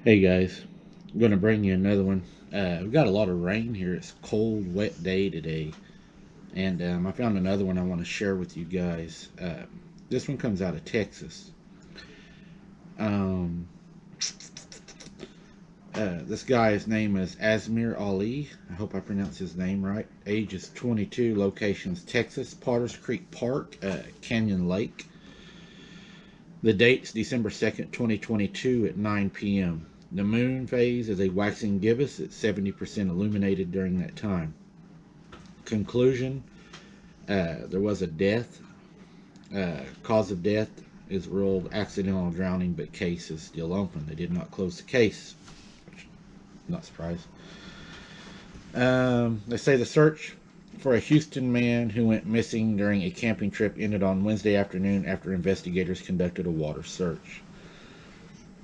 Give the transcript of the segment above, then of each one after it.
Hey guys, I'm going to bring you another one. We've got a lot of rain here. It's a cold, wet day today. And I found another one I want to share with you guys. This one comes out of Texas. Um, this guy's name is Asmir Ali. I hope I pronounced his name right. Age is 22. Locations Texas, Potters Creek Park, Canyon Lake. The date's December 2nd, 2022 at 9 p.m. The moon phase is a waxing gibbous at 70% illuminated during that time. Conclusion, there was a death. Cause of death is ruled accidental drowning, but case is still open. They did not close the case. Not surprised. They say the search for a Houston man who went missing during a camping trip ended on Wednesday afternoon after investigators conducted a water search.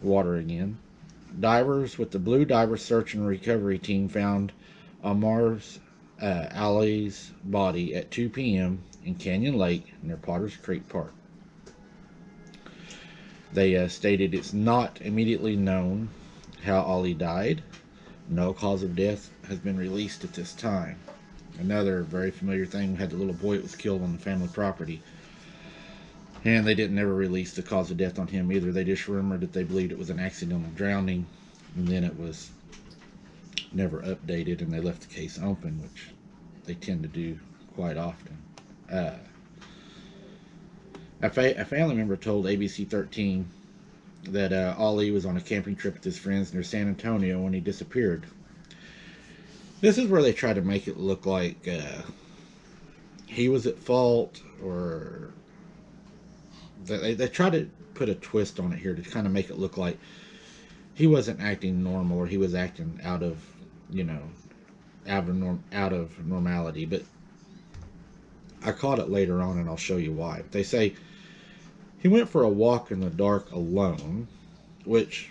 Water again. Divers with the Blue Diver Search and Recovery Team found Amar's Ali's body at 2 p.m. in Canyon Lake near Potters Creek Park. They stated it's not immediately known how Ali died. No cause of death has been released at this time. Another very familiar thing, we had the little boy that was killed on the family property. And they didn't ever release the cause of death on him either. They just rumored that they believed it was an accidental drowning, and then it was never updated, and they left the case open, which they tend to do quite often. A family member told ABC 13 that Ali was on a camping trip with his friends near San Antonio when he disappeared. This is where they try to make it look like he was at fault, or they try to put a twist on it here to kind of make it look like he wasn't acting normal, or he was acting out of normality. But I caught it later on, and I'll show you why. They say he went for a walk in the dark alone, which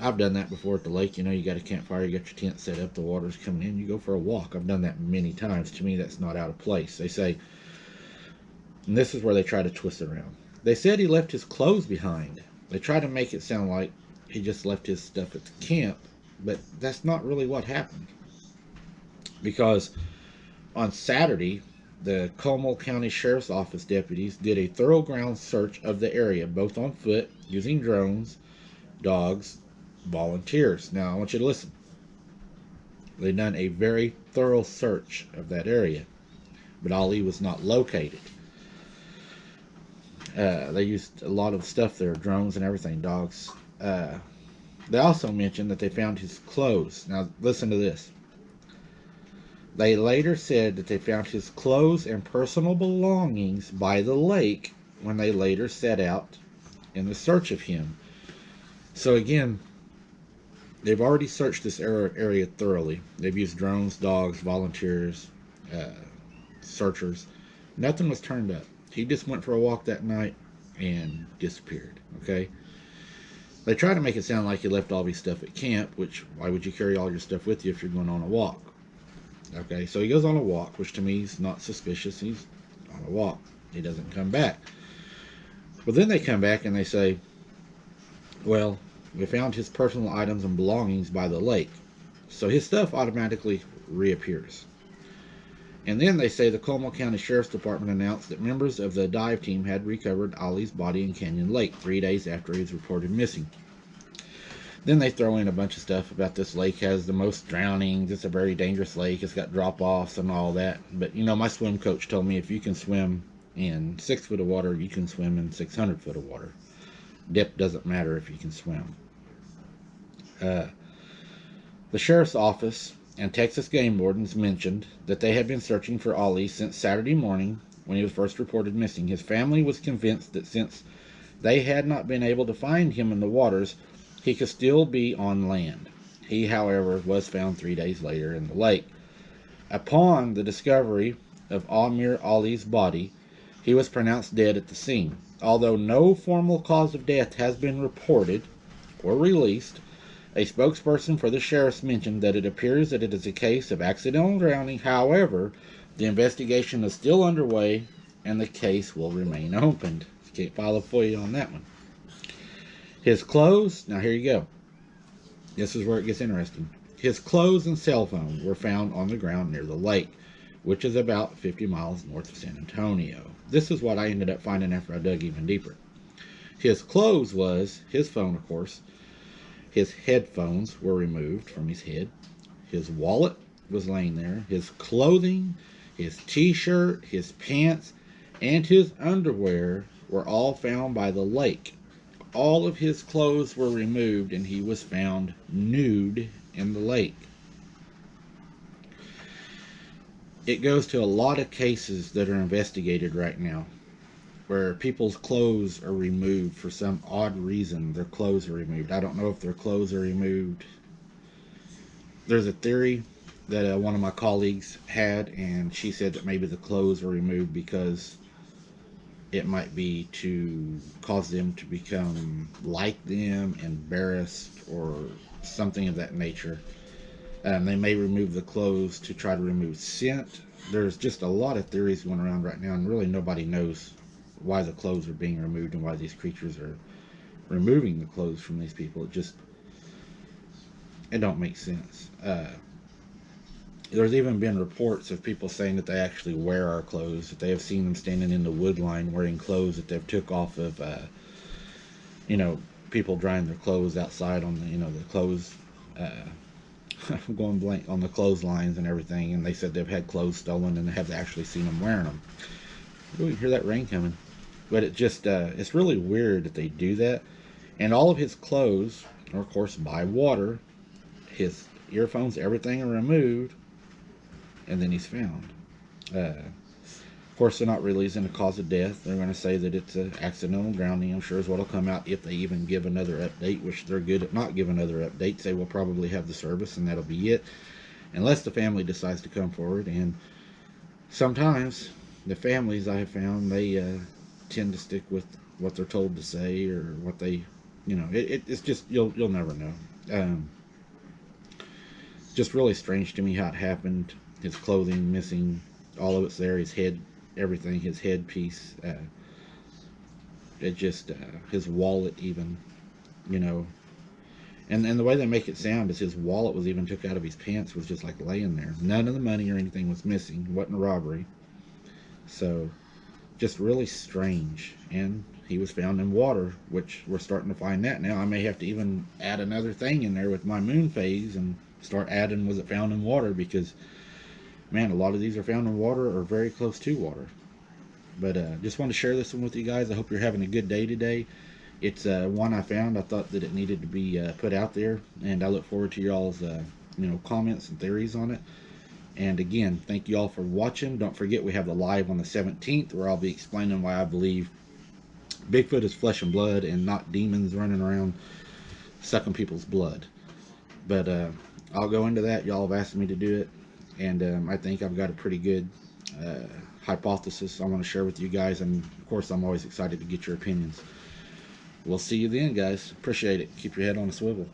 I've done that before at the lake. You got a campfire, you got your tent set up, the water's coming in, you go for a walk. I've done that many times. To me, that's not out of place. They say, and this is where they try to twist it around. They said he left his clothes behind. They try to make it sound like he just left his stuff at the camp, but that's not really what happened. Because on Saturday, the Como County Sheriff's Office deputies did a thorough ground search of the area, both on foot, using drones, dogs, volunteers. Now, I want you to listen. They've done a very thorough search of that area, but Ali was not located. They used a lot of stuff there, drones and everything, dogs. They also mentioned that they found his clothes. Now, listen to this. They later said that they found his clothes and personal belongings by the lake when they later set out in the search of him. So again, they've already searched this area thoroughly. They've used drones, dogs, volunteers, searchers. Nothing was turned up. He just went for a walk that night and disappeared. Okay? They try to make it sound like he left all his stuff at camp, which, why would you carry all your stuff with you if you're going on a walk? Okay, so he goes on a walk, which to me is not suspicious. He's on a walk. He doesn't come back. But then they come back and they say, well, we found his personal items and belongings by the lake. So his stuff automatically reappears. And then they say the Como County Sheriff's Department announced that members of the dive team had recovered Ali's body in Canyon Lake 3 days after he was reported missing. Then they throw in a bunch of stuff about this lake has the most drownings. It's a very dangerous lake. It's got drop-offs and all that. But, my swim coach told me if you can swim in 6 foot of water, you can swim in 600 foot of water. Depth doesn't matter if you can swim. The sheriff's office and Texas game wardens mentioned that they had been searching for Ali since Saturday morning when he was first reported missing. His family was convinced that since they had not been able to find him in the waters, he could still be on land. He, however, was found 3 days later in the lake. Upon the discovery of Amir Ali's body, he was pronounced dead at the scene. Although no formal cause of death has been reported or released, a spokesperson for the sheriffs mentioned that it appears that it is a case of accidental drowning. However, the investigation is still underway and the case will remain opened. Can't file a FOIA on that one. His clothes, now here you go. This is where it gets interesting. His clothes and cell phone were found on the ground near the lake, which is about 50 miles north of San Antonio. This is what I ended up finding after I dug even deeper. His clothes was his phone, of course. His headphones were removed from his head. His wallet was laying there. His clothing, his t-shirt, his pants, and his underwear were all found by the lake. All of his clothes were removed and he was found nude in the lake. It goes to a lot of cases that are investigated right now where people's clothes are removed for some odd reason. Their clothes are removed. I don't know if their clothes are removed. There's a theory that one of my colleagues had, and she said that maybe the clothes are removed because it might be to cause them to become like them, embarrassed, or something of that nature. They may remove the clothes to try to remove scent. There's just a lot of theories going around right now, and really nobody knows why the clothes are being removed and why these creatures are removing the clothes from these people. It don't make sense. There's even been reports of people saying that they actually wear our clothes, that they have seen them standing in the wood line wearing clothes that they've took off of, you know, people drying their clothes outside on the, the clothes, I'm going blank, on the clotheslines and everything, and they said they've had clothes stolen and they have actually seen them wearing them. Ooh, you hear that rain coming. But it's really weird that they do that. And all of his clothes are, of course, by water. His earphones, everything are removed, and then he's found. Of course, they're not releasing the cause of death. They're going to say that it's an accidental drowning. I'm sure is what will come out if they even give another update, which they're good at not giving other updates. They will probably have the service, and that'll be it, unless the family decides to come forward. And sometimes the families I have found, they tend to stick with what they're told to say, or what they, it's just, you'll never know. Just really strange to me how it happened. His clothing missing, all of it's there. His head, everything, his headpiece. His wallet even, you know. And the way they make it sound is his wallet was even took out of his pants, was just like laying there. None of the money or anything was missing. It wasn't a robbery. So, just really strange. And he was found in water, which we're starting to find that now. I may have to even add another thing in there with my moon phase and start adding, was it found in water? Because, man, a lot of these are found in water or very close to water. But just want to share this one with you guys. I hope you're having a good day today. It's one I found. I thought that it needed to be put out there, and I look forward to y'all's comments and theories on it. And again, thank you all for watching. Don't forget, we have the live on the 17th where I'll be explaining why I believe Bigfoot is flesh and blood and not demons running around sucking people's blood. But I'll go into that. Y'all have asked me to do it, and I think I've got a pretty good hypothesis I want to share with you guys. And of course, I'm always excited to get your opinions. We'll see you then, guys. Appreciate it. Keep your head on a swivel.